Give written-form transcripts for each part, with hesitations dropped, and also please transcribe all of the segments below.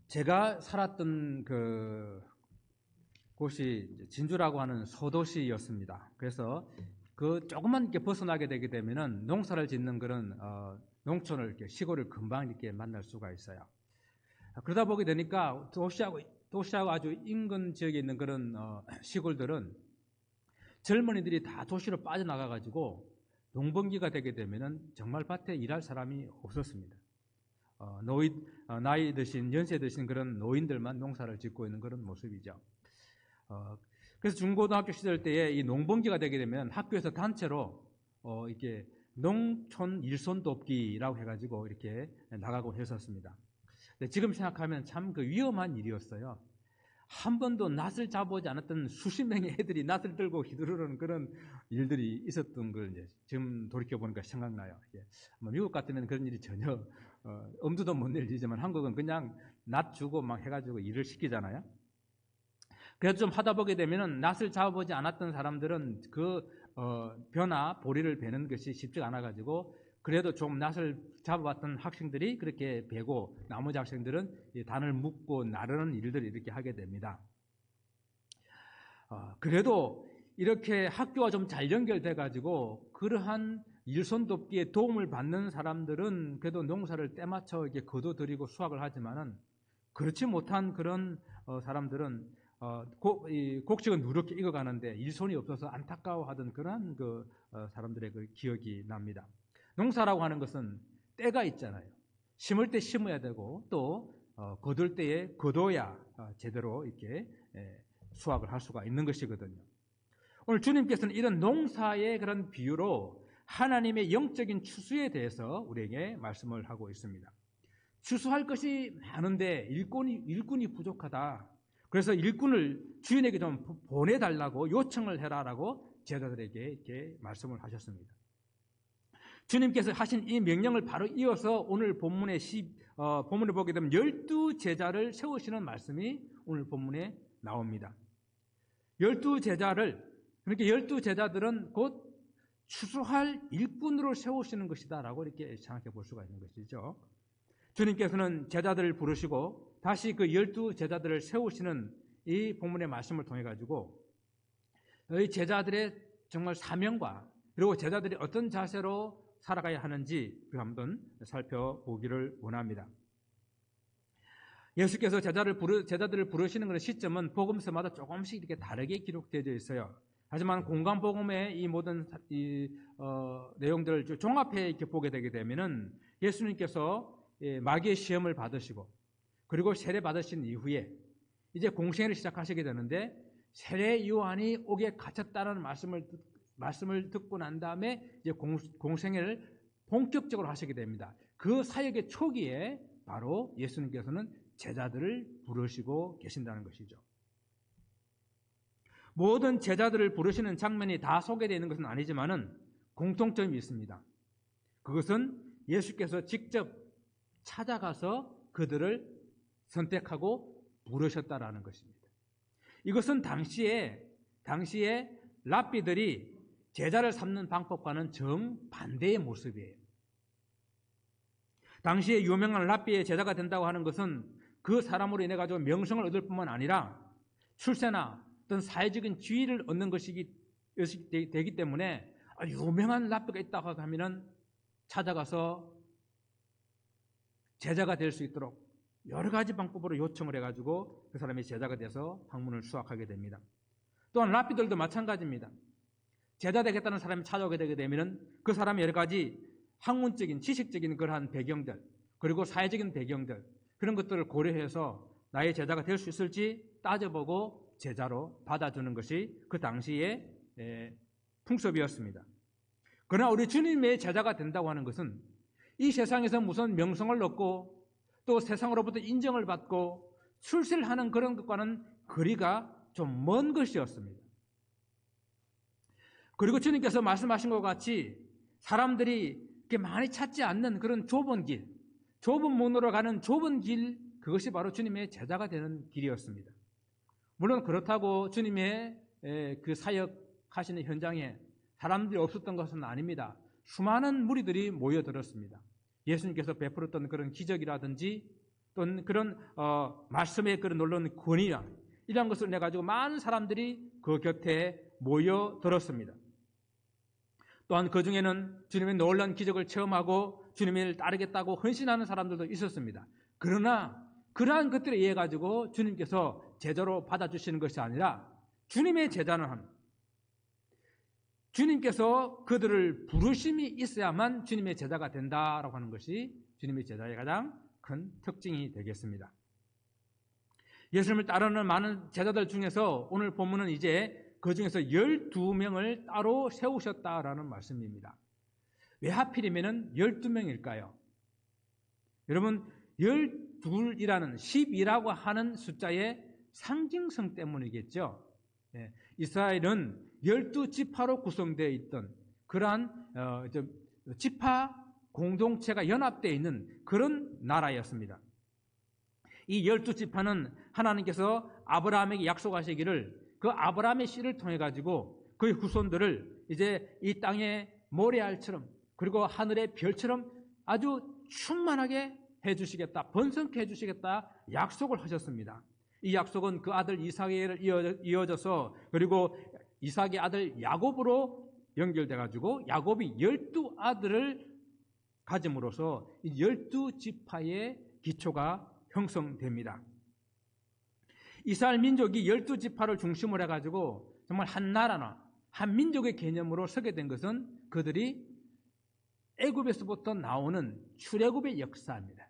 제가 살았던 그 곳이 진주라고 하는 소도시였습니다. 그래서 그 조금만 이렇게 벗어나게 되게 되면은 농사를 짓는 그런 농촌을 이렇게 시골을 금방 이렇게 만날 수가 있어요. 그러다 보게 되니까 도시하고 아주 인근 지역에 있는 그런 시골들은 젊은이들이 다 도시로 빠져나가 가지고 농번기가 되게 되면은 정말 밭에 일할 사람이 없었습니다. 나이 드신 연세 드신 그런 노인들만 농사를 짓고 있는 그런 모습이죠. 그래서 중고등학교 시절 때에 이 농번기가 되게 되면 학교에서 단체로 이렇게 농촌 일손 돕기라고 해가지고 이렇게 나가고 했었습니다. 근데 지금 생각하면 참 그 위험한 일이었어요. 한 번도 낫을 잡아오지 않았던 수십 명의 애들이 낫을 들고 휘두르는 그런 일들이 있었던 걸 이제 지금 돌이켜 보니까 생각나요. 미국 같으면 그런 일이 전혀 엄두도 못 낼 일이지만 한국은 그냥 낫 주고 막 해가지고 일을 시키잖아요. 그래서 좀 하다 보게 되면은 낫을 잡아보지 않았던 사람들은 벼나 보리를 베는 것이 쉽지가 않아가지고 그래도 좀 낫을 잡아봤던 학생들이 그렇게 베고 나머지 학생들은 단을 묶고 나르는 일들을 이렇게 하게 됩니다. 그래도 이렇게 학교가 좀 잘 연결돼가지고 그러한 일손 돕기에 도움을 받는 사람들은 그래도 농사를 때맞춰 이렇게 거둬들이고 수확을 하지만은 그렇지 못한 그런 사람들은 곡식은 누렇게 익어가는데 일손이 없어서 안타까워하던 그런 사람들의 그 기억이 납니다. 농사라고 하는 것은 때가 있잖아요. 심을 때 심어야 되고 또 거둘 때에 거둬야 제대로 이렇게 수확을 할 수가 있는 것이거든요. 오늘 주님께서는 이런 농사의 그런 비유로 하나님의 영적인 추수에 대해서 우리에게 말씀을 하고 있습니다. 추수할 것이 많은데 일꾼이 부족하다. 그래서 일꾼을 주인에게 좀 보내달라고 요청을 해라라고 제자들에게 이렇게 말씀을 하셨습니다. 주님께서 하신 이 명령을 바로 이어서 오늘 본문을 보게 되면 12제자를 세우시는 말씀이 오늘 본문에 나옵니다. 12제자를, 그러니까 12제자들은 곧 추수할 일꾼으로 세우시는 것이다라고 이렇게 생각해 볼 수가 있는 것이죠. 주님께서는 제자들을 부르시고 다시 그 12제자들을 세우시는 이 본문의 말씀을 통해 가지고 이 제자들의 정말 사명과 그리고 제자들이 어떤 자세로 살아가야 하는지 한번 살펴보기를 원합니다. 예수께서 제자들을 부르시는 그런 시점은 복음서마다 조금씩 이렇게 다르게 기록되어 있어요. 하지만 공간복음의 이 모든 내용들을 종합해 이렇게 보게 되게 되면은 예수님께서 마귀의 시험을 받으시고 그리고 세례 받으신 이후에 이제 공생애를 시작하시게 되는데 세례 요한이 옥에 갇혔다는 말씀을 듣고 난 다음에 이제 공생애를 본격적으로 하시게 됩니다. 그 사역의 초기에 바로 예수님께서는 제자들을 부르시고 계신다는 것이죠. 모든 제자들을 부르시는 장면이 다 소개되어 있는 것은 아니지만은 공통점이 있습니다. 그것은 예수께서 직접 찾아가서 그들을 선택하고 부르셨다라는 것입니다. 이것은 당시에 랍비들이 제자를 삼는 방법과는 정반대의 모습이에요. 당시에 유명한 랍비의 제자가 된다고 하는 것은 그 사람으로 인해 가지고 명성을 얻을 뿐만 아니라 출세나 어떤 사회적인 지위를 얻는 것이 되기 때문에 유명한 랍비가 있다고 하면은 찾아가서 제자가 될 수 있도록 여러 가지 방법으로 요청을 해가지고 그 사람이 제자가 돼서 학문을 수학하게 됩니다. 또한 랍비들도 마찬가지입니다. 제자 되겠다는 사람이 찾아오게 되게 되면은 그 사람이 여러 가지 학문적인, 지식적인 그러한 배경들, 그리고 사회적인 배경들, 그런 것들을 고려해서 나의 제자가 될 수 있을지 따져보고 제자로 받아주는 것이 그 당시의 풍습이었습니다. 그러나 우리 주님의 제자가 된다고 하는 것은 이 세상에서 무슨 명성을 얻고 또 세상으로부터 인정을 받고 출세를 하는 그런 것과는 거리가 좀 먼 것이었습니다. 그리고 주님께서 말씀하신 것 같이 사람들이 이렇게 많이 찾지 않는 그런 좁은 문으로 가는 좁은 길, 그것이 바로 주님의 제자가 되는 길이었습니다. 물론 그렇다고 주님의 그 사역하시는 현장에 사람들이 없었던 것은 아닙니다. 수많은 무리들이 모여들었습니다. 예수님께서 베풀었던 그런 기적이라든지 또는 그런 말씀에 그런 놀라운 권위와 이런 것을 내 가지고 많은 사람들이 그 곁에 모여들었습니다. 또한 그 중에는 주님의 놀라운 기적을 체험하고 주님을 따르겠다고 헌신하는 사람들도 있었습니다. 그러나 그러한 것들에 의해 가지고 주님께서 제자로 받아주시는 것이 아니라 주님의 제자는 주님께서 그들을 부르심이 있어야만 주님의 제자가 된다라고 하는 것이 주님의 제자의 가장 큰 특징이 되겠습니다. 예수님을 따르는 많은 제자들 중에서 오늘 본문은 이제 그 중에서 12명을 따로 세우셨다라는 말씀입니다. 왜 하필이면 12명일까요? 여러분 12이라는 10이라고 하는 숫자의 상징성 때문이겠죠. 이스라엘은 12지파로 구성되어 있던 그러한 지파 공동체가 연합되어 있는 그런 나라였습니다. 이 12지파는 하나님께서 아브라함에게 약속하시기를 그 아브라함의 씨를 통해 가지고 그의 후손들을 이제 이 땅의 모래알처럼 그리고 하늘의 별처럼 아주 충만하게 해주시겠다, 번성케 해주시겠다 약속을 하셨습니다. 이 약속은 그 아들 이삭에게 이어져서 그리고 이삭의 아들 야곱으로 연결돼 가지고 야곱이 12아들을 가짐으로써 이 12지파의 기초가 형성됩니다. 이스라엘 민족이 12지파를 중심으로 해가지고 정말 한 나라나 한 민족의 개념으로 서게 된 것은 그들이 애굽에서부터 나오는 출애굽의 역사입니다.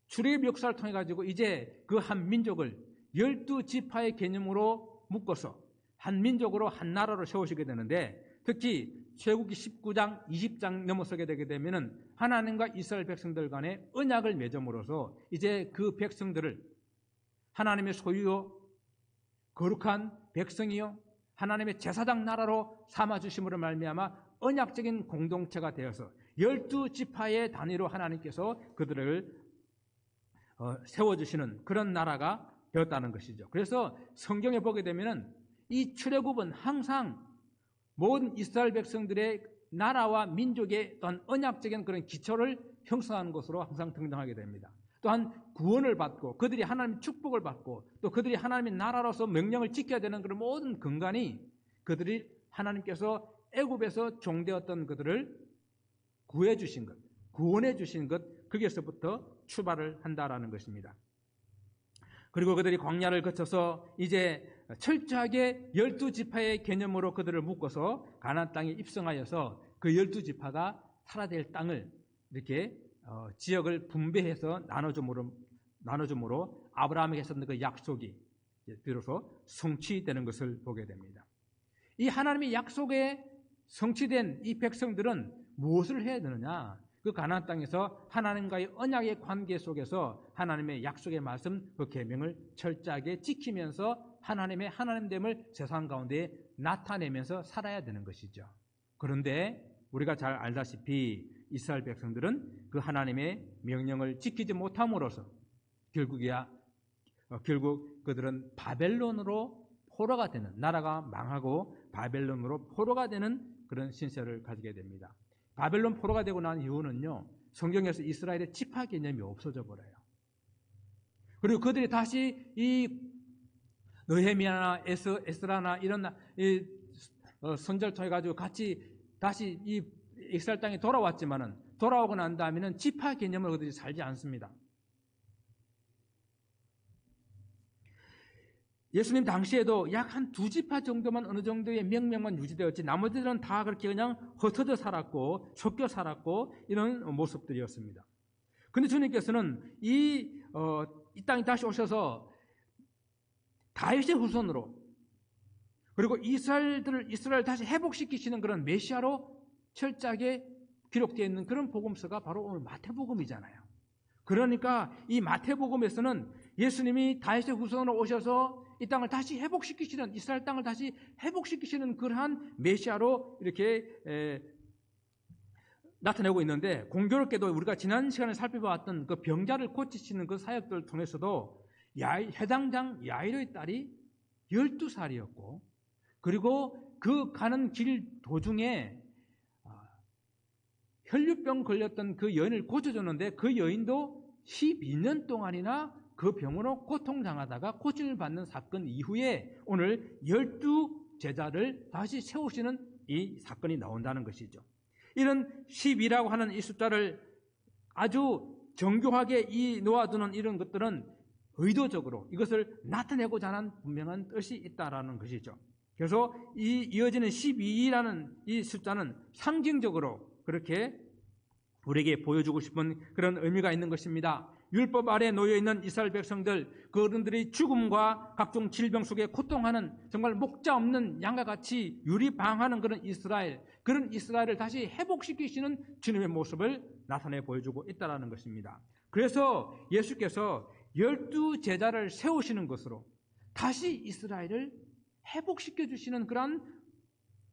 출애굽 역사를 통해 가지고 이제 그 한 민족을 12지파의 개념으로 묶어서 한 민족으로 한 나라로 세우시게 되는데 특히 출애굽기 19장, 20장 넘어서게 되게 되면은 하나님과 이스라엘 백성들 간에 언약을 맺음으로써 이제 그 백성들을 하나님의 소유요 거룩한 백성이요 하나님의 제사장 나라로 삼아주심으로 말미암아 언약적인 공동체가 되어서 12지파의 단위로 하나님께서 그들을 세워주시는 그런 나라가 되었다는 것이죠. 그래서 성경에 보게 되면은 이 출애굽은 항상 모든 이스라엘 백성들의 나라와 민족의 어떤 언약적인 그런 기초를 형성하는 것으로 항상 등장하게 됩니다. 또한 구원을 받고 그들이 하나님의 축복을 받고 또 그들이 하나님의 나라로서 명령을 지켜야 되는 그런 모든 근간이 그들이 하나님께서 애굽에서 종되었던 그들을 구해 주신 것, 구원해 주신 것 거기에서부터 출발을 한다라는 것입니다. 그리고 그들이 광야를 거쳐서 이제 철저하게 12지파의 개념으로 그들을 묶어서 가나안 땅에 입성하여서 그 12지파가 살아야 될 땅을 이렇게 지역을 분배해서 나눠줌으로 아브라함에게 했었던 그 약속이 비로소 성취되는 것을 보게 됩니다. 이 하나님의 약속에 성취된 이 백성들은 무엇을 해야 되느냐? 그 가나안 땅에서 하나님과의 언약의 관계 속에서 하나님의 약속의 말씀, 그 계명을 철저하게 지키면서 하나님의 하나님됨을 세상 가운데 나타내면서 살아야 되는 것이죠. 그런데 우리가 잘 알다시피 이스라엘 백성들은 그 하나님의 명령을 지키지 못함으로써 결국 그들은 바벨론으로 포로가 되는, 나라가 망하고 바벨론으로 포로가 되는 그런 신세를 가지게 됩니다. 바벨론 포로가 되고 난 이후는요, 성경에서 이스라엘의 지파 개념이 없어져 버려요. 그리고 그들이 다시 이 느헤미야나 에스라나 이런 선지자를 통해 가지고 같이 다시 이 이스라엘 땅에 돌아왔지만은 돌아오고 난 다음에는 지파 개념으로 그들이 살지 않습니다. 예수님 당시에도 약 한 2지파 정도만 어느 정도의 명령만 유지되었지 나머지들은 다 그렇게 그냥 흩어져 살았고 섞여 살았고 이런 모습들이었습니다. 그런데 주님께서는 이 땅에 다시 오셔서 다윗의 후손으로 그리고 이스라엘 다시 회복시키시는 그런 메시아로 철저하게 기록되어 있는 그런 복음서가 바로 오늘 마태복음이잖아요. 그러니까 이 마태복음에서는 예수님이 다윗의 후손으로 오셔서 이 땅을 다시 회복시키시는, 이스라엘 땅을 다시 회복시키시는 그러한 메시아로 이렇게 나타내고 있는데, 공교롭게도 우리가 지난 시간에 살펴봤던 그 병자를 고치시는 그 사역들을 통해서도 해당장 야이로의 딸이 12살이었고 그리고 그 가는 길 도중에 혈류병 걸렸던 그 여인을 고쳐줬는데 그 여인도 12년 동안이나 그 병으로 고통당하다가 고침을 받는 사건 이후에 오늘 12제자를 다시 세우시는 이 사건이 나온다는 것이죠. 이런 12라고 하는 이 숫자를 아주 정교하게 놓아두는 이런 것들은 의도적으로 이것을 나타내고자 하는 분명한 뜻이 있다라는 것이죠. 그래서 이어지는 12라는 이 숫자는 상징적으로 그렇게 우리에게 보여주고 싶은 그런 의미가 있는 것입니다. 율법 아래 놓여있는 이스라엘 백성들, 그 어른들이 죽음과 각종 질병 속에 고통하는 정말 목자 없는 양과 같이 유리방하는 그런 이스라엘을 다시 회복시키시는 주님의 모습을 나타내 보여주고 있다는 것입니다. 그래서 예수께서 12제자를 세우시는 것으로 다시 이스라엘을 회복시켜 주시는 그런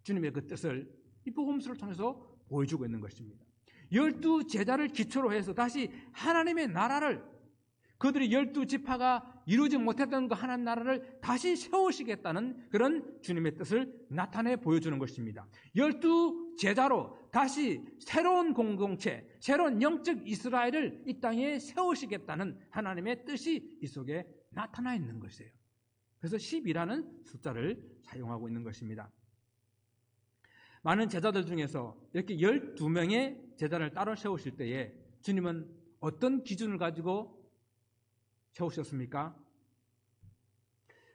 주님의 그 뜻을 이 복음서를 통해서 보여주고 있는 것입니다. 12제자를 기초로 해서 다시 하나님의 나라를, 그들이 12지파가 이루지 못했던 그 하나님 나라를 다시 세우시겠다는 그런 주님의 뜻을 나타내 보여주는 것입니다. 12제자로 다시 새로운 공동체, 새로운 영적 이스라엘을 이 땅에 세우시겠다는 하나님의 뜻이 이 속에 나타나 있는 것이에요. 그래서 10이라는 숫자를 사용하고 있는 것입니다. 많은 제자들 중에서 이렇게 12명의 제자를 따로 세우실 때에 주님은 어떤 기준을 가지고 세우셨습니까?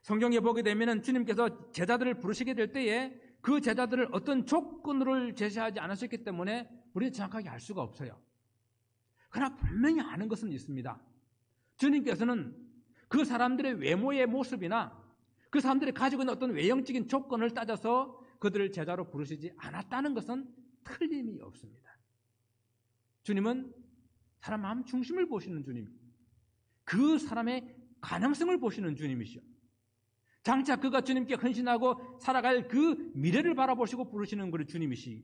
성경에 보게 되면 주님께서 제자들을 부르시게 될 때에 그 제자들을 어떤 조건을 제시하지 않으셨기 때문에 우리는 정확하게 알 수가 없어요. 그러나 분명히 아는 것은 있습니다. 주님께서는 그 사람들의 외모의 모습이나 그 사람들이 가지고 있는 어떤 외형적인 조건을 따져서 그들을 제자로 부르시지 않았다는 것은 틀림이 없습니다. 주님은 사람 마음 중심을 보시는 주님, 그 사람의 가능성을 보시는 주님이시오. 장차 그가 주님께 헌신하고 살아갈 그 미래를 바라보시고 부르시는 그 주님이시.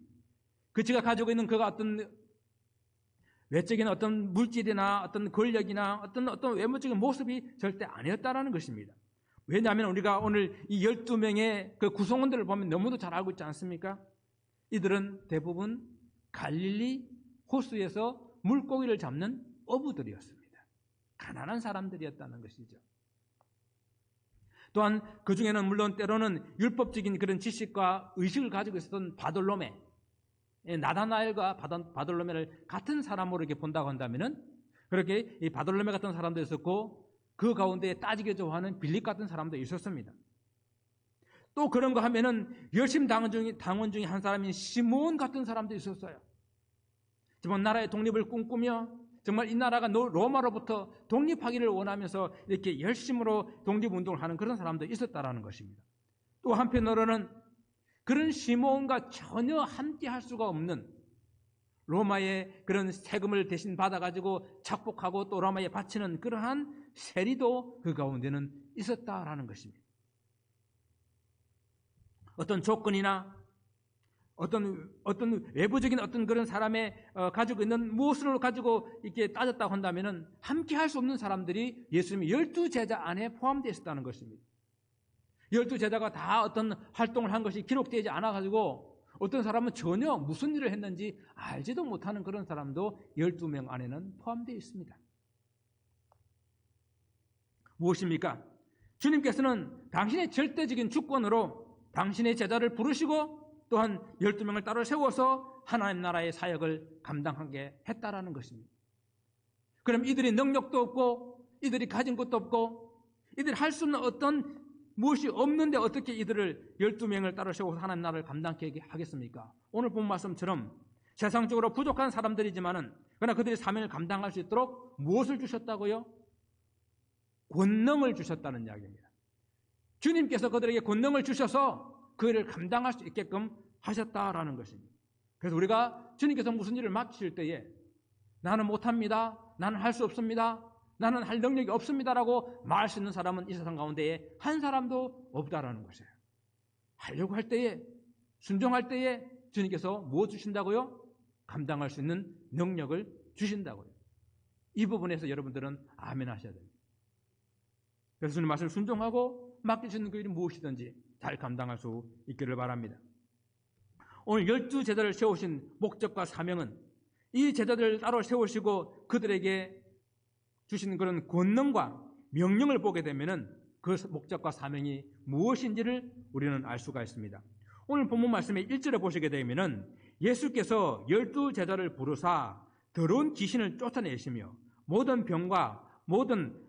그가 가지고 있는 그가 어떤 외적인 어떤 물질이나 어떤 권력이나 어떤 외모적인 모습이 절대 아니었다라는 것입니다. 왜냐하면 우리가 오늘 이 12명의 그 구성원들을 보면 너무도 잘 알고 있지 않습니까? 이들은 대부분 갈릴리 호수에서 물고기를 잡는 어부들이었습니다. 가난한 사람들이었다는 것이죠. 또한 그 중에는 물론 때로는 율법적인 그런 지식과 의식을 가지고 있었던 바돌로메, 나다나엘과 바돌로메를 같은 사람으로 이렇게 본다고 한다면은 그렇게 이 바돌로메 같은 사람도 있었고 그 가운데 따지게 좋아하는 빌립 같은 사람도 있었습니다. 또 그런 거 하면은 열심 당원 중에 한 사람인 시몬 같은 사람도 있었어요. 정말 나라의 독립을 꿈꾸며 정말 이 나라가 로마로부터 독립하기를 원하면서 이렇게 열심으로 독립운동을 하는 그런 사람도 있었다라는 것입니다. 또 한편으로는 그런 시몬과 전혀 함께 할 수가 없는 로마의 그런 세금을 대신 받아가지고 착복하고 또 로마에 바치는 그러한 세리도 그 가운데는 있었다라는 것입니다. 어떤 조건이나 어떤 외부적인 어떤 그런 사람의 가지고 있는 무엇을 가지고 이렇게 따졌다고 한다면은 함께 할 수 없는 사람들이 예수님의 12제자 안에 포함되어 있었다는 것입니다. 12제자가 다 어떤 활동을 한 것이 기록되지 않아가지고 어떤 사람은 전혀 무슨 일을 했는지 알지도 못하는 그런 사람도 12명 안에는 포함되어 있습니다. 무엇입니까? 주님께서는 당신의 절대적인 주권으로 당신의 제자를 부르시고 또한 12명을 따로 세워서 하나님 나라의 사역을 감당하게 했다라는 것입니다. 그럼 이들이 능력도 없고 이들이 가진 것도 없고 이들이 할 수 있는 어떤 무엇이 없는데 어떻게 이들을 12명을 따로 세워서 하나님 나라를 감당하게 하겠습니까? 오늘 본 말씀처럼 세상적으로 부족한 사람들이지만은 그러나 그들이 사명을 감당할 수 있도록 무엇을 주셨다고요? 권능을 주셨다는 이야기입니다. 주님께서 그들에게 권능을 주셔서 그 일을 감당할 수 있게끔 하셨다라는 것입니다. 그래서 우리가 주님께서 무슨 일을 맡기실 때에 나는 못합니다. 나는 할 수 없습니다. 나는 할 능력이 없습니다라고 말할 수 있는 사람은 이 세상 가운데에 한 사람도 없다라는 것이에요. 하려고 할 때에 순종할 때에 주님께서 뭐 주신다고요? 감당할 수 있는 능력을 주신다고요. 이 부분에서 여러분들은 아멘 하셔야 됩니다. 그래서 주님 말씀을 순종하고 맡기시는 그 일이 무엇이든지 잘 감당할 수 있기를 바랍니다. 오늘 12제자를 세우신 목적과 사명은 이 제자들을 따로 세우시고 그들에게 주신 그런 권능과 명령을 보게 되면은 그 목적과 사명이 무엇인지를 우리는 알 수가 있습니다. 오늘 본문 말씀의 1절에 보시게 되면은 예수께서 12제자를 부르사 더러운 귀신을 쫓아내시며 모든 병과 모든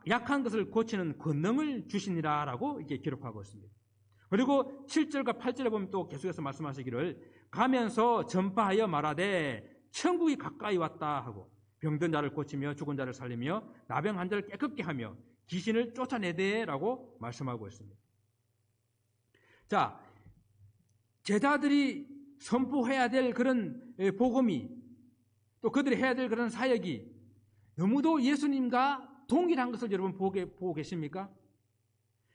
약한 것을 고치는 권능을 주시니라라고 이렇게 기록하고 있습니다. 그리고 7절과 8절에 보면 또 계속해서 말씀하시기를 가면서 전파하여 말하되 천국이 가까이 왔다 하고 병든 자를 고치며 죽은 자를 살리며 나병 환자를 깨끗게 하며 귀신을 쫓아내되라고 말씀하고 있습니다. 자, 제자들이 선포해야 될 그런 복음이 또 그들이 해야 될 그런 사역이 너무도 예수님과 동일한 것을 여러분 보고 계십니까?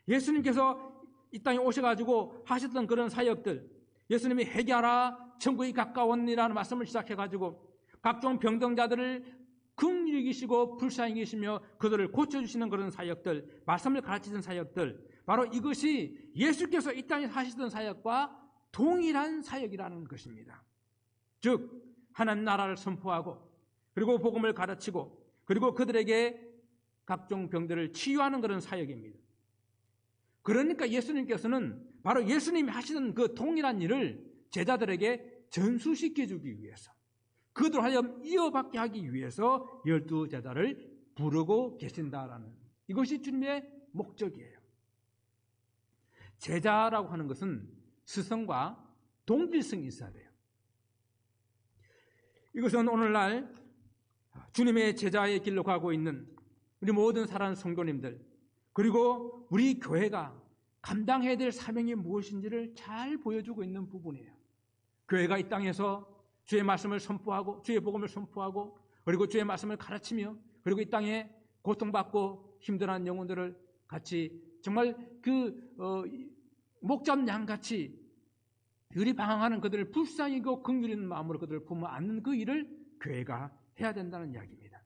예수님께서 이 땅에 오셔가지고 하셨던 그런 사역들, 예수님이 회개하라 천국이 가까웠니라는 말씀을 시작해가지고 각종 병등자들을 긍휼히 여기시고 불쌍히 여기시며 그들을 고쳐주시는 그런 사역들, 말씀을 가르치는 사역들, 바로 이것이 예수께서 이 땅에 하시던 사역과 동일한 사역이라는 것입니다. 즉 하나님 나라를 선포하고 그리고 복음을 가르치고 그리고 그들에게 각종 병들을 치유하는 그런 사역입니다. 그러니까 예수님께서는 바로 예수님이 하시는 그 동일한 일을 제자들에게 전수시켜주기 위해서 그들 하여 이어받게 하기 위해서 12제자를 부르고 계신다라는 이것이 주님의 목적이에요. 제자라고 하는 것은 스승과 동질성이 있어야 돼요. 이것은 오늘날 주님의 제자의 길로 가고 있는 우리 모든 사랑하는 성도님들 그리고 우리 교회가 감당해야 될 사명이 무엇인지를 잘 보여주고 있는 부분이에요. 교회가 이 땅에서 주의 말씀을 선포하고 주의 복음을 선포하고 그리고 주의 말씀을 가르치며 그리고 이 땅에 고통받고 힘들어하는 영혼들을 같이 정말 목잡 양같이 유리방황하는 그들을 불쌍히 여기고 긍휼히 있는 마음으로 그들을 품어 안는 그 일을 교회가 해야 된다는 이야기입니다.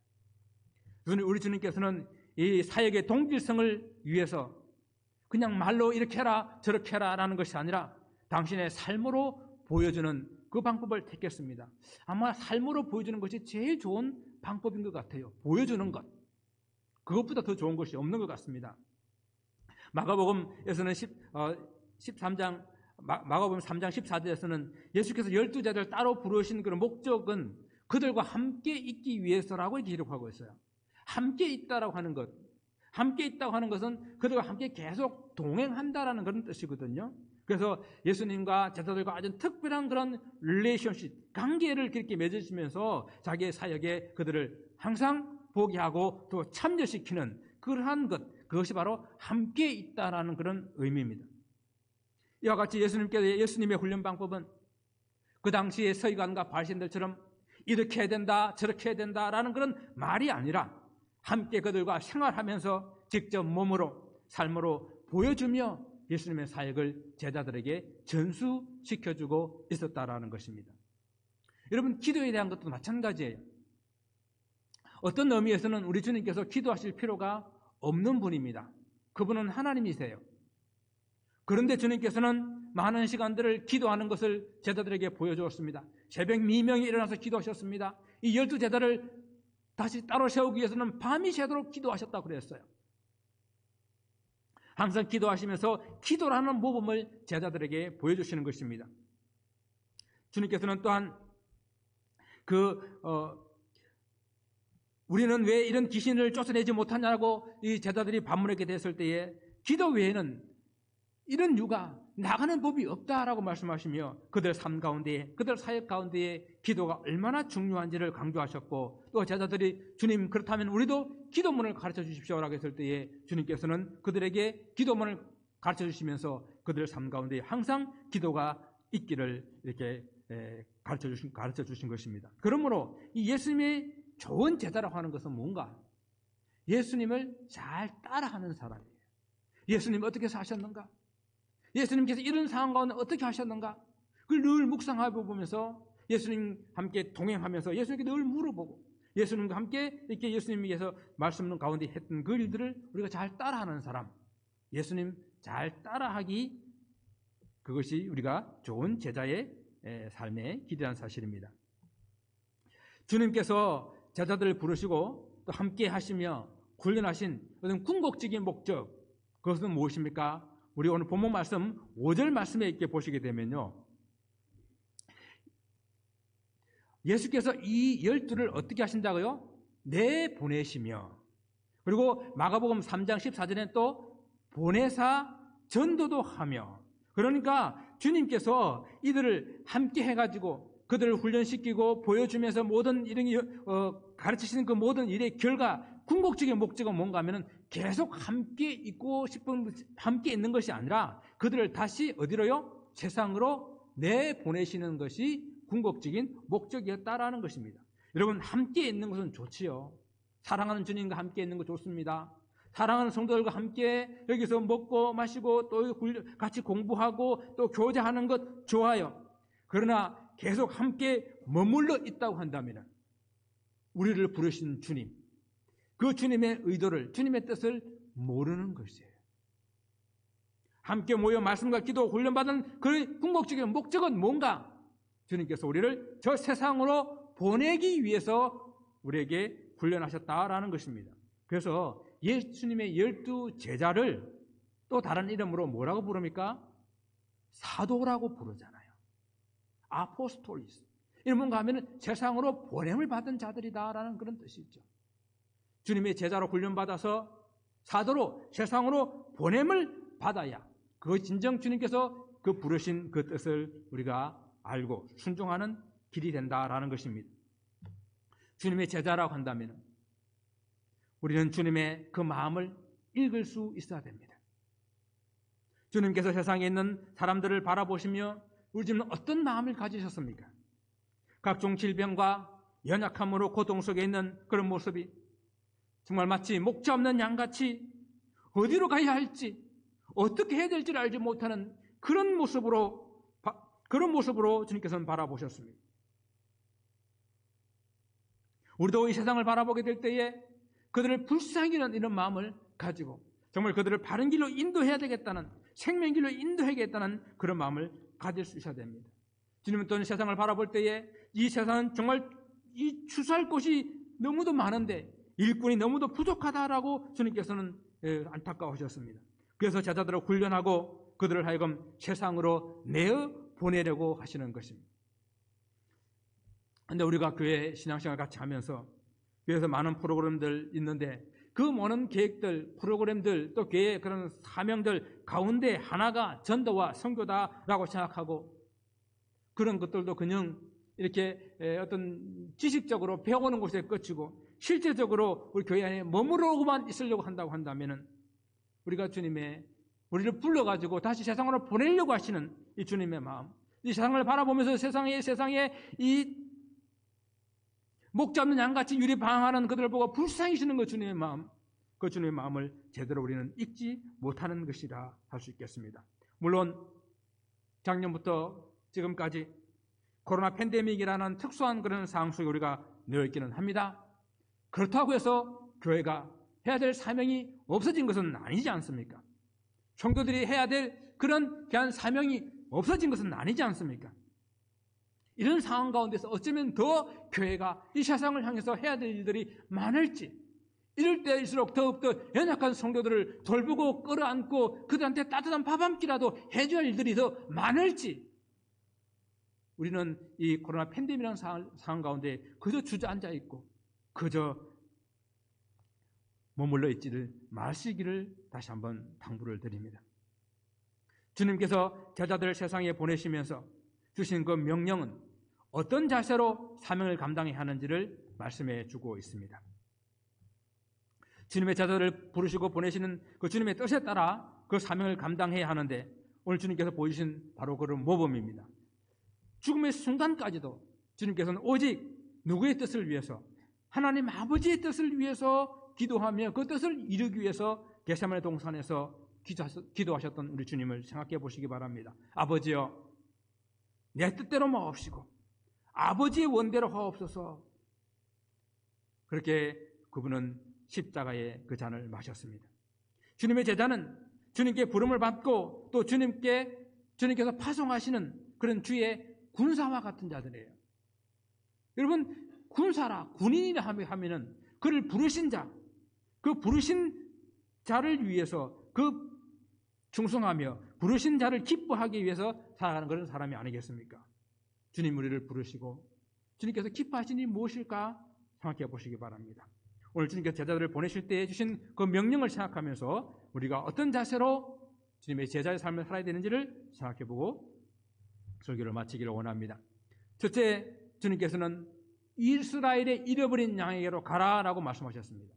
우리 주님께서는 이 사역의 동질성을 위해서 그냥 말로 이렇게 해라 저렇게 해라 라는 것이 아니라 당신의 삶으로 보여주는 그 방법을 택했습니다. 아마 삶으로 보여주는 것이 제일 좋은 방법인 것 같아요. 보여주는 것. 그것보다 더 좋은 것이 없는 것 같습니다. 마가복음에서는 13장 마가복음 3장 14절에서는 예수께서 12제자를 따로 부르신 그런 목적은 그들과 함께 있기 위해서라고 기록하고 있어요. 함께 있다라고 하는 것. 함께 있다고 하는 것은 그들과 함께 계속 동행한다라는 그런 뜻이거든요. 그래서 예수님과 제자들과 아주 특별한 그런 릴레이션십, 관계를 그렇게 맺으시면서 자기의 사역에 그들을 항상 보게 하고 또 참여시키는 그러한 것, 그것이 바로 함께 있다라는 그런 의미입니다. 이와 같이 예수님의 훈련 방법은 그 당시의 서기관과 바리새인들처럼 이렇게 해야 된다, 저렇게 해야 된다라는 그런 말이 아니라 함께 그들과 생활하면서 직접 몸으로, 삶으로 보여주며 예수님의 사역을 제자들에게 전수시켜주고 있었다라는 것입니다. 여러분, 기도에 대한 것도 마찬가지예요. 어떤 의미에서는 우리 주님께서 기도하실 필요가 없는 분입니다. 그분은 하나님이세요. 그런데 주님께서는 많은 시간들을 기도하는 것을 제자들에게 보여주었습니다. 새벽 미명에 일어나서 기도하셨습니다. 이 12제자를 다시 따로 세우기 위해서는 밤이 새도록 기도하셨다고 그랬어요. 항상 기도하시면서 기도라는 모범을 제자들에게 보여주시는 것입니다. 주님께서는 또한 우리는 왜 이런 귀신을 쫓아내지 못하냐고 이 제자들이 반문하게 됐을 때에 기도 외에는 이런 유가 나가는 법이 없다라고 말씀하시며 그들 삶 가운데에 그들 사역 가운데에 기도가 얼마나 중요한지를 강조하셨고 또 제자들이 주님 그렇다면 우리도 기도문을 가르쳐 주십시오라고 했을 때에 주님께서는 그들에게 기도문을 가르쳐 주시면서 그들 삶 가운데에 항상 기도가 있기를 이렇게 가르쳐 주신 것입니다. 그러므로 이 예수님의 좋은 제자라고 하는 것은 뭔가? 예수님을 잘 따라하는 사람이에요. 예수님 어떻게 사셨는가? 예수님께서 이런 상황 가운데 어떻게 하셨는가? 그걸 늘 묵상하고 보면서 예수님 함께 동행하면서 예수님께 늘 물어보고 예수님과 함께 이렇게 예수님께서 말씀 가운데 했던 그 일들을 우리가 잘 따라하는 사람, 예수님 잘 따라하기, 그것이 우리가 좋은 제자의 삶의 길이라는 사실입니다. 주님께서 제자들을 부르시고 또 함께 하시며 훈련하신 어떤 궁극적인 목적, 그것은 무엇입니까? 우리 오늘 본문 말씀 5절 말씀에 있게 보시게 되면요, 예수께서 이 12를 어떻게 하신다고요? 내보내시며, 그리고 마가복음 3장 14절에 또 보내사 전도도 하며, 그러니까 주님께서 이들을 함께 해가지고 그들을 훈련시키고 보여주면서 모든 이런 가르치시는 그 모든 일의 결과, 궁극적인 목적은 뭔가 하면은 계속 함께 있고 싶은, 함께 있는 것이 아니라 그들을 다시 어디로요? 세상으로 내보내시는 것이 궁극적인 목적이었다라는 것입니다. 여러분, 함께 있는 것은 좋지요. 사랑하는 주님과 함께 있는 거 좋습니다. 사랑하는 성도들과 함께 여기서 먹고 마시고 또 같이 공부하고 또 교제하는 것 좋아요. 그러나 계속 함께 머물러 있다고 한다면 우리를 부르신 주님, 그 주님의 의도를, 주님의 뜻을 모르는 것이에요. 함께 모여 말씀과 기도 훈련받은 그 궁극적인 목적은 뭔가? 주님께서 우리를 저 세상으로 보내기 위해서 우리에게 훈련하셨다라는 것입니다. 그래서 예수님의 12 제자를 또 다른 이름으로 뭐라고 부릅니까? 사도라고 부르잖아요. 아포스톨리스. 이런 뭔가 하면 세상으로 보냄을 받은 자들이다라는 그런 뜻이 있죠. 주님의 제자로 훈련받아서 사도로 세상으로 보냄을 받아야 그 진정 주님께서 그 부르신 그 뜻을 우리가 알고 순종하는 길이 된다라는 것입니다. 주님의 제자라고 한다면 우리는 주님의 그 마음을 읽을 수 있어야 됩니다. 주님께서 세상에 있는 사람들을 바라보시며 우리 주님은 어떤 마음을 가지셨습니까? 각종 질병과 연약함으로 고통 속에 있는 그런 모습이 정말 마치 목자 없는 양같이 어디로 가야 할지 어떻게 해야 될지를 알지 못하는 그런 모습으로 주님께서는 바라보셨습니다. 우리도 이 세상을 바라보게 될 때에 그들을 불쌍히 여기는 이런 마음을 가지고 정말 그들을 바른 길로 인도해야 되겠다는, 생명길로 인도해야겠다는 그런 마음을 가질 수 있어야 됩니다. 주님은 또 세상을 바라볼 때에 이 세상은 정말 이 추수할 곳이 너무도 많은데 일꾼이 너무도 부족하다라고 주님께서는 안타까워하셨습니다. 그래서 제자들을 훈련하고 그들을 하여금 세상으로 내어 보내려고 하시는 것입니다. 그런데 우리가 교회 신앙생활 같이 하면서 교회에서 많은 프로그램들 있는데 그 많은 계획들, 프로그램들, 또 교회의 그런 사명들 가운데 하나가 전도와 선교다라고 생각하고 그런 것들도 그냥 이렇게 어떤 지식적으로 배워오는 곳에 끝이고 실제적으로 우리 교회 안에 머무르고만 있으려고 한다고 한다면은 우리가 주님의 우리를 불러가지고 다시 세상으로 보내려고 하시는 이 주님의 마음, 이 세상을 바라보면서 세상에 이 목자 없는 양같이 유리 방황하는 그들을 보고 불쌍히 여기시는 그 주님의 마음, 그 주님의 마음을 제대로 우리는 읽지 못하는 것이라 할 수 있겠습니다. 물론 작년부터 지금까지 코로나 팬데믹이라는 특수한 그런 상황 속에 우리가 놓여 있기는 합니다. 그렇다고 해서 교회가 해야 될 사명이 없어진 것은 아니지 않습니까? 성도들이 해야 될 그런 귀한 사명이 없어진 것은 아니지 않습니까? 이런 상황 가운데서 어쩌면 더 교회가 이 세상을 향해서 해야 될 일들이 많을지, 이럴 때일수록 더욱더 연약한 성도들을 돌보고 끌어안고 그들한테 따뜻한 밥 한 끼라도 해줘야 할 일들이 더 많을지, 우리는 이 코로나 팬데믹이라는 상황 가운데 그저 주저앉아 있고 그저 머물러 있지를 마시기를 다시 한번 당부를 드립니다. 주님께서 제자들을 세상에 보내시면서 주신 그 명령은 어떤 자세로 사명을 감당해야 하는지를 말씀해 주고 있습니다. 주님의 제자들을 부르시고 보내시는 그 주님의 뜻에 따라 그 사명을 감당해야 하는데 오늘 주님께서 보여주신 바로 그런 모범입니다. 죽음의 순간까지도 주님께서는 오직 누구의 뜻을 위해서, 하나님 아버지의 뜻을 위해서 기도하며 그 뜻을 이루기 위해서 겟세마네 동산에서 기도하셨던 우리 주님을 생각해 보시기 바랍니다. 아버지여, 내 뜻대로 마옵시고 아버지의 원대로 하옵소서. 그렇게 그분은 십자가의 그 잔을 마셨습니다. 주님의 제자는 주님께 부름을 받고 또 주님께서 파송하시는 그런 주의 군사와 같은 자들이에요. 여러분, 군사라, 군인이라 하면은 그를 부르신 자, 그 부르신 자를 위해서 그 충성하며 부르신 자를 기뻐하기 위해서 살아가는 그런 사람이 아니겠습니까? 주님 우리를 부르시고 주님께서 기뻐하신 일이 무엇일까 생각해 보시기 바랍니다. 오늘 주님께서 제자들을 보내실 때 주신 그 명령을 생각하면서 우리가 어떤 자세로 주님의 제자의 삶을 살아야 되는지를 생각해 보고 설교를 마치기를 원합니다. 첫째, 주님께서는 이스라엘의 잃어버린 양에게로 가라라고 말씀하셨습니다.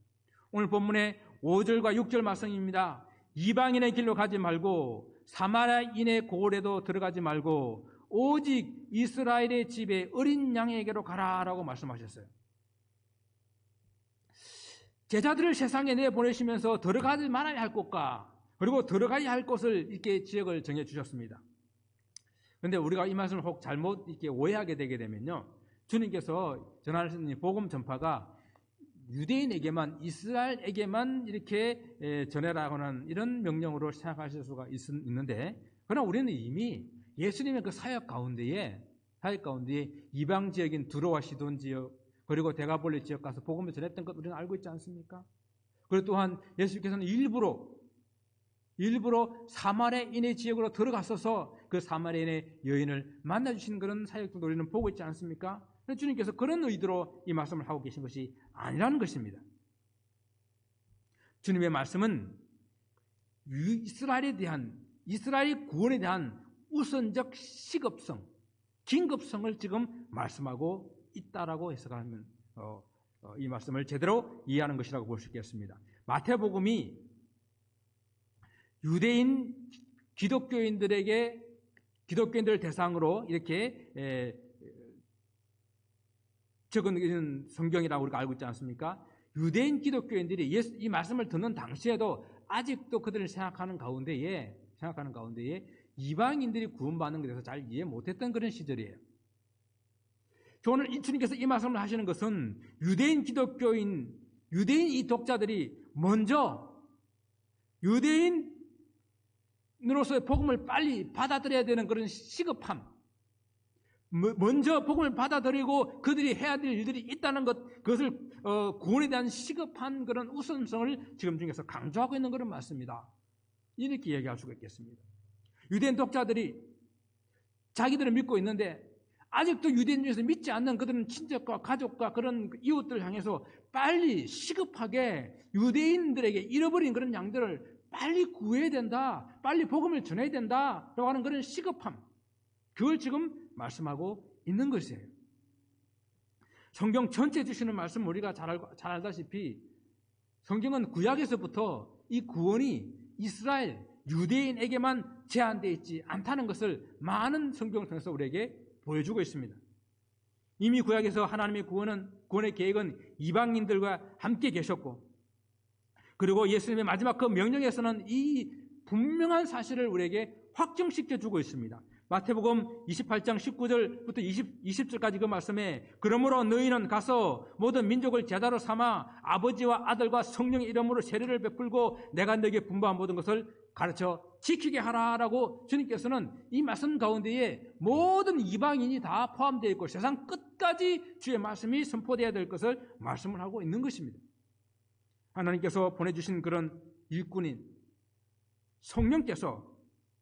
오늘 본문의 5절과 6절 말씀입니다. 이방인의 길로 가지 말고 사마리아인의 고을에도 들어가지 말고 오직 이스라엘의 집에 어린 양에게로 가라라고 말씀하셨어요. 제자들을 세상에 내보내시면서 들어가지 말아야 할 곳과 그리고 들어가야 할 곳을 이렇게 지역을 정해 주셨습니다. 그런데 우리가 이 말씀을 혹 잘못 이렇게 오해하게 되게 되면요, 주님께서 전하시는 복음 전파가 유대인에게만, 이스라엘에게만 이렇게 전해라고 하는 이런 명령으로 생각하실 수가 있는데, 그러나 우리는 이미 예수님의 그 사역 가운데에 이방 지역인 두로와 시돈 지역 그리고 데가볼리 지역 가서 복음을 전했던 것 우리는 알고 있지 않습니까? 그리고 또한 예수께서는 일부러 사마리아인의 지역으로 들어갔어서 그 사마리아인의 여인을 만나주신 그런 사역도 우리는 보고 있지 않습니까? 주님께서 그런 의도로 이 말씀을 하고 계신 것이 아니라는 것입니다. 주님의 말씀은 이스라엘의 구원에 대한 우선적 시급성, 긴급성을 지금 말씀하고 있다라고 해석하면 이 말씀을 제대로 이해하는 것이라고 볼 수 있겠습니다. 마태복음이 유대인 기독교인들을 대상으로 이렇게 적은 성경이라고 우리가 알고 있지 않습니까? 유대인 기독교인들이 이 말씀을 듣는 당시에도 아직도 그들을 생각하는 가운데에 이방인들이 구원받는 것에 대해서 잘 이해 못했던 그런 시절이에요. 오늘 주님께서 이 말씀을 하시는 것은 유대인 이 독자들이 먼저 유대인으로서의 복음을 빨리 받아들여야 되는 그런 시급함, 먼저 복음을 받아들이고 그들이 해야 될 일들이 있다는 그것을 구원에 대한 시급한 그런 우선성을 지금 중에서 강조하고 있는 그런 말씀입니다. 이렇게 얘기할 수가 있겠습니다. 유대인 독자들이 자기들은 믿고 있는데 아직도 유대인 중에서 믿지 않는 그들은 친척과 가족과 그런 이웃들을 향해서 빨리 시급하게 유대인들에게 잃어버린 그런 양들을 빨리 구해야 된다, 빨리 복음을 전해야 된다라고 하는 그런 시급함, 그걸 지금 말씀하고 있는 것이에요. 성경 전체 주시는 말씀 우리가 잘 알다시피 성경은 구약에서부터 이 구원이 이스라엘, 유대인에게만 제한되어 있지 않다는 것을 많은 성경을 통해서 우리에게 보여주고 있습니다. 이미 구약에서 하나님의 구원의 계획은 이방인들과 함께 계셨고, 그리고 예수님의 마지막 그 명령에서는 이 분명한 사실을 우리에게 확정시켜주고 있습니다. 마태복음 28장 19절부터 20절까지 그 말씀에 그러므로 너희는 가서 모든 민족을 제자로 삼아 아버지와 아들과 성령의 이름으로 세례를 베풀고 내가 너에게 분부한 모든 것을 가르쳐 지키게 하라라고 주님께서는 이 말씀 가운데에 모든 이방인이 다 포함되어 있고 세상 끝까지 주의 말씀이 선포되어야 될 것을 말씀을 하고 있는 것입니다. 하나님께서 보내주신 그런 일꾼인 성령께서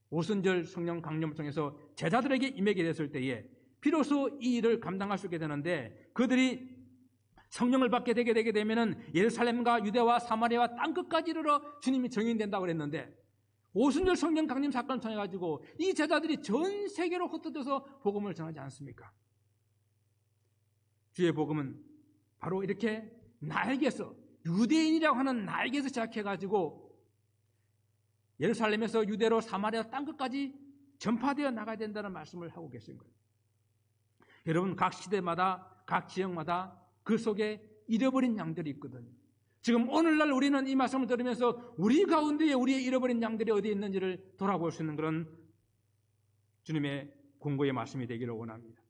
오순절 성령 강림을 통해서 제자들에게 임하게 됐을 때에 비로소 이 일을 감당할 수 있게 되는데, 그들이 성령을 받게 되게 되면은 예루살렘과 유대와 사마리아와 땅끝까지 이르러 주님이 정인된다고 그랬는데, 오순절 성령 강림 사건을 통해 가지고 이 제자들이 전 세계로 흩어져서 복음을 전하지 않습니까? 주의 복음은 바로 이렇게 나에게서, 유대인이라고 하는 나에게서 시작해 가지고 예루살렘에서 유대로 사마리아 땅끝까지 전파되어 나가야 된다는 말씀을 하고 계신 거예요. 여러분, 각 시대마다 각 지역마다 그 속에 잃어버린 양들이 있거든요. 지금 오늘날 우리는 이 말씀을 들으면서 우리 가운데에 우리의 잃어버린 양들이 어디에 있는지를 돌아볼 수 있는 그런 주님의 공고의 말씀이 되기를 원합니다.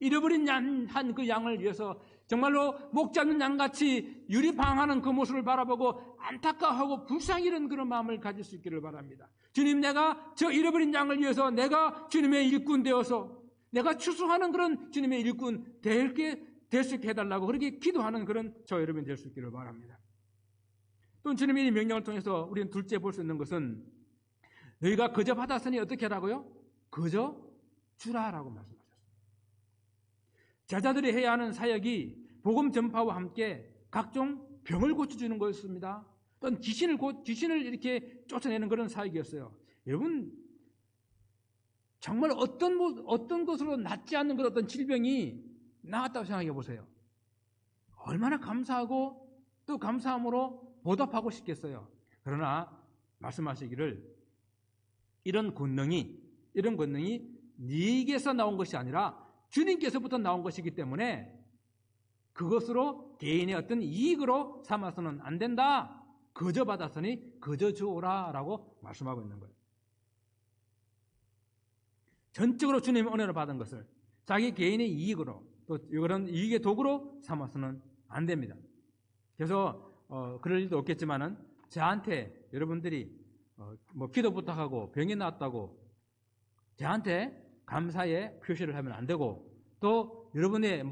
잃어버린 한 그 양을 위해서 정말로 목 잡는 양같이 유리방하는 그 모습을 바라보고 안타까워하고 불쌍히 이런 그런 마음을 가질 수 있기를 바랍니다. 주님, 내가 저 잃어버린 양을 위해서 내가 주님의 일꾼 되어서 내가 추수하는 그런 주님의 일꾼 될 될 수 있게 해달라고 그렇게 기도하는 그런 저 여러분이 될 수 있기를 바랍니다. 또 주님의 이 명령을 통해서 우리는 둘째 볼 수 있는 것은 너희가 거저 받았으니 어떻게 하라고요? 거저 주라라고 말씀하셨습니다. 제자들이 해야 하는 사역이 복음 전파와 함께 각종 병을 고쳐주는 거였습니다. 또는 귀신을 이렇게 쫓아내는 그런 사역이었어요. 여러분, 정말 어떤 것으로 낫지 않는 그런 어떤 질병이 나았다고 생각해 보세요. 얼마나 감사하고 또 감사함으로 보답하고 싶겠어요. 그러나 말씀하시기를 이런 권능이 네게서 나온 것이 아니라 주님께서부터 나온 것이기 때문에 그것으로 개인의 어떤 이익으로 삼아서는 안 된다. 거저 받았으니 거저 주오라 라고 말씀하고 있는 거예요. 전적으로 주님의 은혜를 받은 것을 자기 개인의 이익으로 또 이런 이익의 도구로 삼아서는 안 됩니다. 그래서 그럴 일도 없겠지만은 저한테 여러분들이 기도 부탁하고 병이 났다고 저한테 감사의 표시를 하면 안 되고 또 여러분의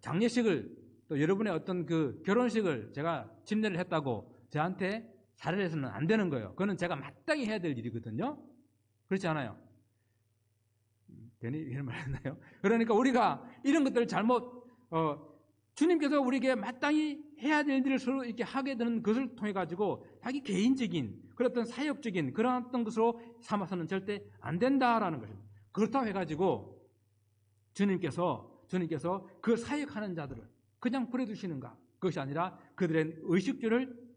장례식을 또 여러분의 어떤 그 결혼식을 제가 집례를 했다고 저한테 사례를 해서는 안 되는 거예요. 그거는 제가 마땅히 해야 될 일이거든요. 그렇지 않아요? 괜히 이런 말 했나요? 그러니까 우리가 이런 것들을 주님께서 우리에게 마땅히 해야 될 일을 서로 이렇게 하게 되는 것을 통해 가지고 자기 개인적인 그런 어떤 사역적인 그런 어떤 것으로 삼아서는 절대 안 된다라는 것입니다. 그렇다고 해가지고 주님께서 그 사역하는 자들을 그냥 버려두시는가? 그것이 아니라 그들의 의식주를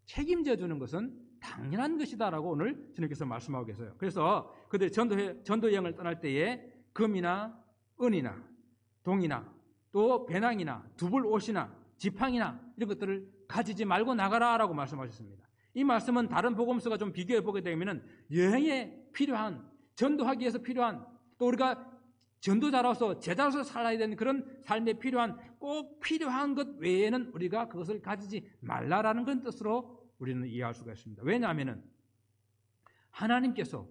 책임져 주는 것은 당연한 것이다라고 오늘 주님께서 말씀하고 계세요. 그래서 그들이 전도 여행을 떠날 때에 금이나 은이나 동이나 또 배낭이나 두불 옷이나 지팡이나 이런 것들을 가지지 말고 나가라라고 말씀하셨습니다. 이 말씀은 다른 복음서가 좀 비교해 보게 되면 여행에 필요한 전도하기 위해서 필요한 또 우리가 전도자로서 제자로서 살아야 되는 그런 삶에 꼭 필요한 것 외에는 우리가 그것을 가지지 말라라는 건 뜻으로 우리는 이해할 수가 있습니다. 왜냐하면 하나님께서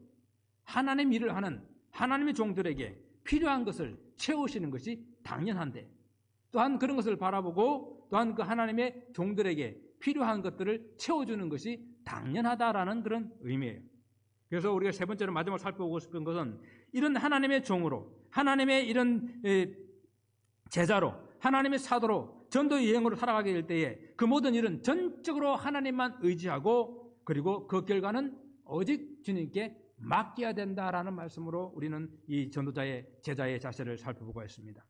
하나님 일을 하는 하나님의 종들에게 필요한 것을 채우시는 것이 당연한데 또한 그런 것을 바라보고 또한 그 하나님의 종들에게 필요한 것들을 채워주는 것이 당연하다라는 그런 의미예요. 그래서 우리가 세 번째로 마지막으로 살펴보고 싶은 것은 이런 하나님의 종으로 하나님의 이런 제자로 하나님의 사도로 전도 여행으로 살아가게 될 때에 그 모든 일은 전적으로 하나님만 의지하고 그리고 그 결과는 오직 주님께 맡겨야 된다라는 말씀으로 우리는 이 전도자의 제자의 자세를 살펴보고 있습니다.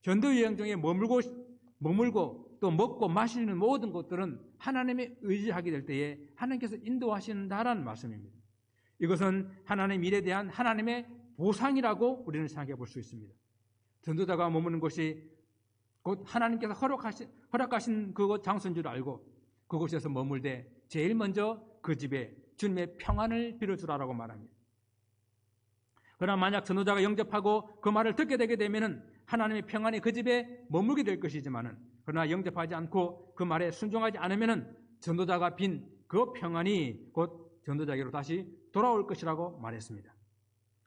전도 여행 중에 머물고 또 먹고 마시는 모든 것들은 하나님의 의지하게 될 때에 하나님께서 인도하신다라는 말씀입니다. 이것은 하나님 일에 대한 하나님의 보상이라고 우리는 생각해 볼 수 있습니다. 전도자가 머무는 곳이 곧 하나님께서 허락하신 그곳 장소인 줄 알고 그곳에서 머물되 제일 먼저 그 집에 주님의 평안을 빌어주라라고 말합니다. 그러나 만약 전도자가 영접하고 그 말을 듣게 되게 되면은 하나님의 평안이 그 집에 머물게 될 것이지만은 그러나 영접하지 않고 그 말에 순종하지 않으면은 전도자가 빈 그 평안이 곧 전도자에게로 다시 돌아올 것이라고 말했습니다.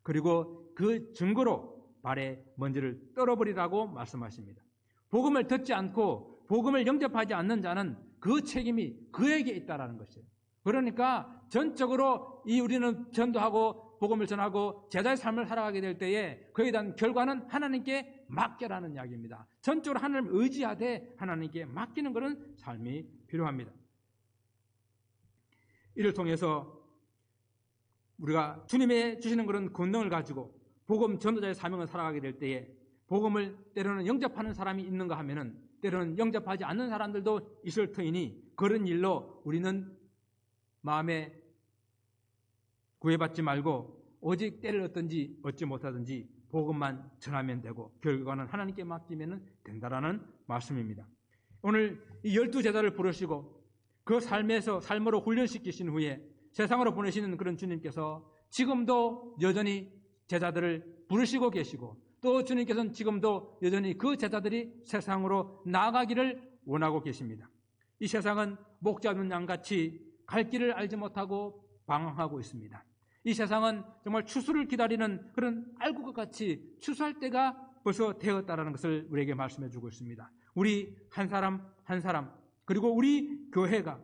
그리고 그 증거로 발에 먼지를 떨어버리라고 말씀하십니다. 복음을 듣지 않고 복음을 영접하지 않는 자는 그 책임이 그에게 있다라는 것이에요. 그러니까 전적으로 우리는 전도하고 복음을 전하고 제자의 삶을 살아가게 될 때에 그에 대한 결과는 하나님께 맡겨라는 이야기입니다. 전적으로 하나님을 의지하되 하나님께 맡기는 그런 삶이 필요합니다. 이를 통해서 우리가 주님의 주시는 그런 권능을 가지고 복음 전도자의 사명을 살아가게 될 때에 복음을 때로는 영접하는 사람이 있는가 하면은 때로는 영접하지 않는 사람들도 있을 터이니 그런 일로 우리는 마음에 구애받지 말고 오직 때를 얻든지 얻지 못하든지 복음만 전하면 되고 결과는 하나님께 맡기면 된다라는 말씀입니다. 오늘 이 12제자를 부르시고 그 삶으로 훈련시키신 후에 세상으로 보내시는 그런 주님께서 지금도 여전히 제자들을 부르시고 계시고 또 주님께서는 지금도 여전히 그 제자들이 세상으로 나아가기를 원하고 계십니다. 이 세상은 목자 없는 양같이 갈 길을 알지 못하고 방황하고 있습니다. 이 세상은 정말 추수를 기다리는 그런 알곡과 같이 추수할 때가 벌써 되었다라는 것을 우리에게 말씀해 주고 있습니다. 우리 한 사람 한 사람, 그리고 우리 교회가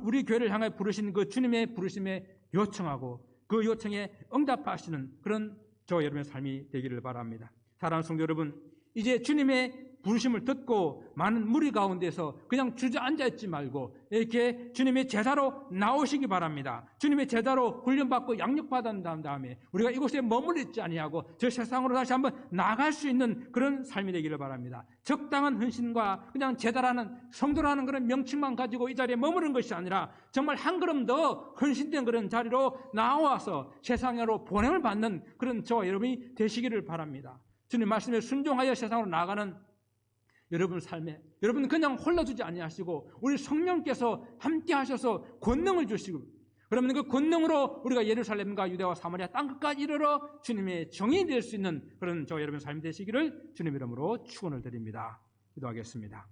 우리 교회를 향해 부르신 그 주님의 부르심에 요청하고 그 요청에 응답하시는 그런 저와 여러분의 삶이 되기를 바랍니다. 사랑하는 성도 여러분, 이제 주님의 부르심을 듣고 많은 무리 가운데서 그냥 주저앉아 있지 말고 이렇게 주님의 제자로 나오시기 바랍니다. 주님의 제자로 훈련받고 양육받은 다음에 우리가 이곳에 머물러 있지 아니하고 저 세상으로 다시 한번 나갈 수 있는 그런 삶이 되기를 바랍니다. 적당한 헌신과 그냥 제자라는 성도라는 그런 명칭만 가지고 이 자리에 머무는 것이 아니라 정말 한 걸음 더 헌신된 그런 자리로 나와서 세상으로 보냄을 받는 그런 저와 여러분이 되시기를 바랍니다. 주님 말씀에 순종하여 세상으로 나가는 여러분 삶에 여러분 그냥 홀라주지 아니하시고 우리 성령께서 함께 하셔서 권능을 주시고 그러면 그 권능으로 우리가 예루살렘과 유대와 사마리아 땅끝까지 이르러 주님의 정이 될 수 있는 그런 저와 여러분 삶이 되시기를 주님 이름으로 축원을 드립니다. 기도하겠습니다.